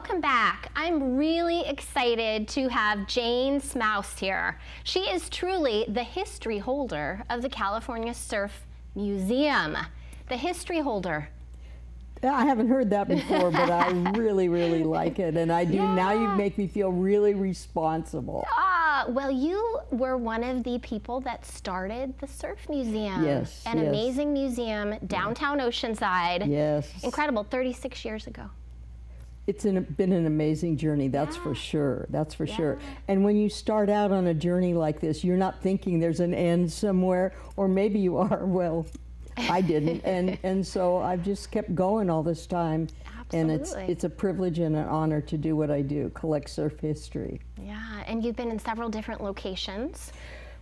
welcome back. I'm really excited to have Jane Smouse here. She is truly the history holder of the California Surf Museum. The history holder. I haven't heard that before, but I really, really like it. And I do, now you make me feel really responsible. Well, you were one of the people that started the Surf Museum. Yes, An amazing museum, downtown Oceanside. Yes. Incredible, 36 years ago. It's been an amazing journey, that's for sure, that's for sure. And when you start out on a journey like this, you're not thinking there's an end somewhere, or maybe you are, well, I didn't. And so I've just kept going all this time. Absolutely. And it's a privilege and an honor to do what I do, collect surf history. Yeah, and you've been in several different locations.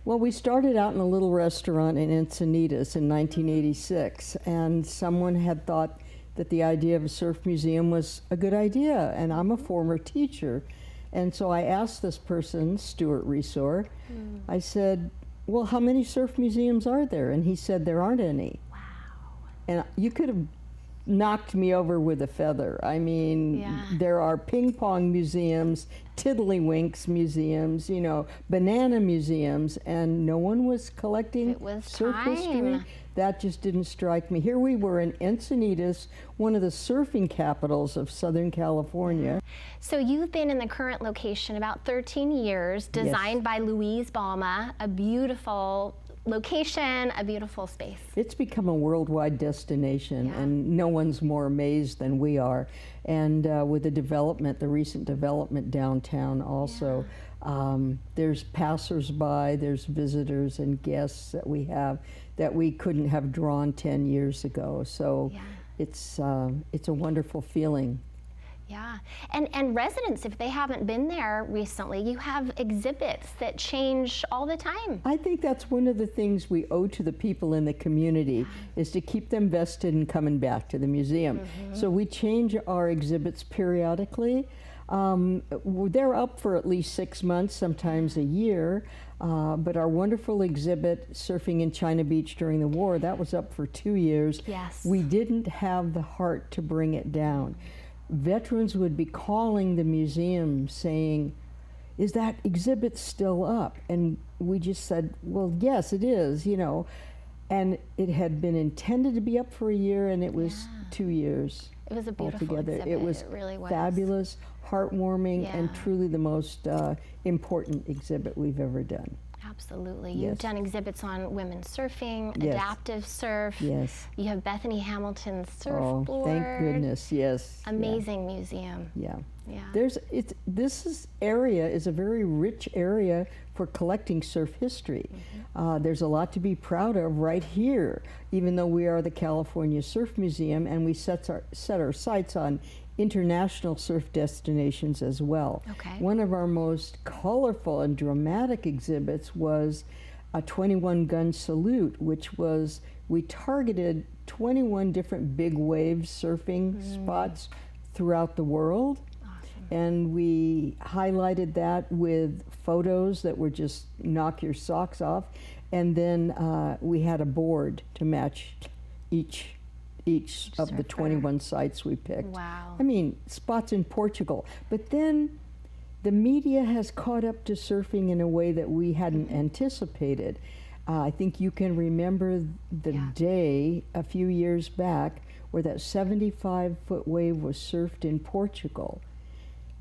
Well, we started out in a little restaurant in Encinitas in 1986, and someone had thought that the idea of a surf museum was a good idea, and I'm a former teacher. And so I asked this person, Stuart Resor, I said, well, how many surf museums are there? And he said, there aren't any. Wow. And you could have knocked me over with a feather. I mean, there are ping pong museums, tiddlywinks museums, you know, banana museums, and no one was collecting surf history. That just didn't strike me. Here we were in Encinitas, one of the surfing capitals of Southern California. So you've been in the current location about 13 years, designed by Louise Balma, a beautiful location, a beautiful space. It's become a worldwide destination, and no one's more amazed than we are. And with the development, the recent development downtown also, there's passersby, there's visitors and guests that we have that we couldn't have drawn 10 years ago. So it's a wonderful feeling. Yeah, and residents, if they haven't been there recently, you have exhibits that change all the time. I think that's one of the things we owe to the people in the community, is to keep them vested in coming back to the museum. So we change our exhibits periodically. They're up for at least 6 months, sometimes a year. But our wonderful exhibit, Surfing in China Beach During the War, that was up for 2 years. Yes. We didn't have the heart to bring it down. Veterans would be calling the museum saying, is that exhibit still up? And we just said, well, yes, it is, you know. And it had been intended to be up for a year, and it was 2 years. It was a beautiful altogether. exhibit. It was really was fabulous, heartwarming, and truly the most important exhibit we've ever done. Absolutely. You've done exhibits on women surfing, adaptive surf. Yes. You have Bethany Hamilton's surfboard. Oh, thank goodness, yes. Amazing museum. Yeah. Yeah. This area is a very rich area for collecting surf history. There's a lot to be proud of right here, even though we are the California Surf Museum, and we set our sights on international surf destinations as well. Okay. One of our most colorful and dramatic exhibits was a 21-gun salute, which was, we targeted 21 different big wave surfing spots throughout the world. And we highlighted that with photos that were just knock your socks off. And then we had a board to match each of the 21 sites we picked. Wow. I mean, spots in Portugal. But then the media has caught up to surfing in a way that we hadn't anticipated. I think you can remember the day a few years back where that 75-foot wave was surfed in Portugal.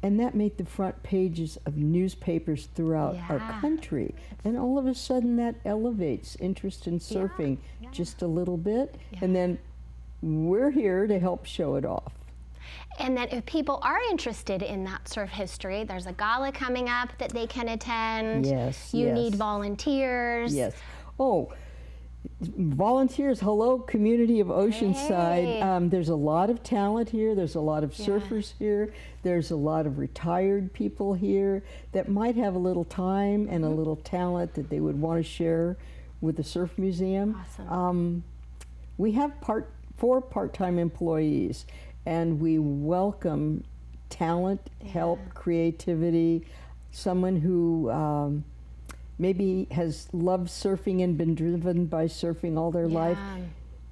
And that made the front pages of newspapers throughout our country. And all of a sudden that elevates interest in surfing just a little bit. And then we're here to help show it off. And that if people are interested in that surf history, there's a gala coming up that they can attend. Yes. You need volunteers. Yes. Oh, volunteers, hello, community of Oceanside. There's a lot of talent here. There's a lot of surfers here. There's a lot of retired people here that might have a little time and a little talent that they would want to share with the Surf Museum. Awesome. We have 4 part-time employees, and we welcome talent, help, creativity, someone who maybe has loved surfing and been driven by surfing all their life.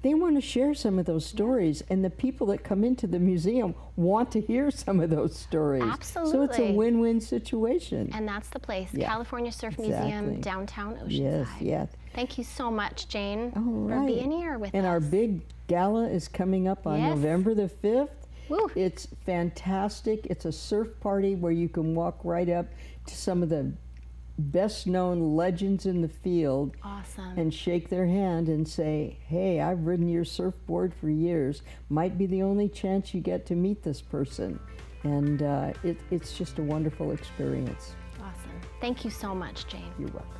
they want to share some of those stories, and the people that come into the museum want to hear some of those stories. Absolutely. So it's a win-win situation. And that's the place, Yeah, California Surf exactly. Museum, downtown Oceanside. Yes, yes. Thank you so much, Jane, All right. for being here with us. And our big gala is coming up on Yes. November the 5th. Woo. It's fantastic. It's a surf party where you can walk right up to some of the best-known legends in the field Awesome. and shake their hand and say, hey, I've ridden your surfboard for years. Might be the only chance you get to meet this person. And it's just a wonderful experience. Awesome. Thank you so much, Jane. You're welcome.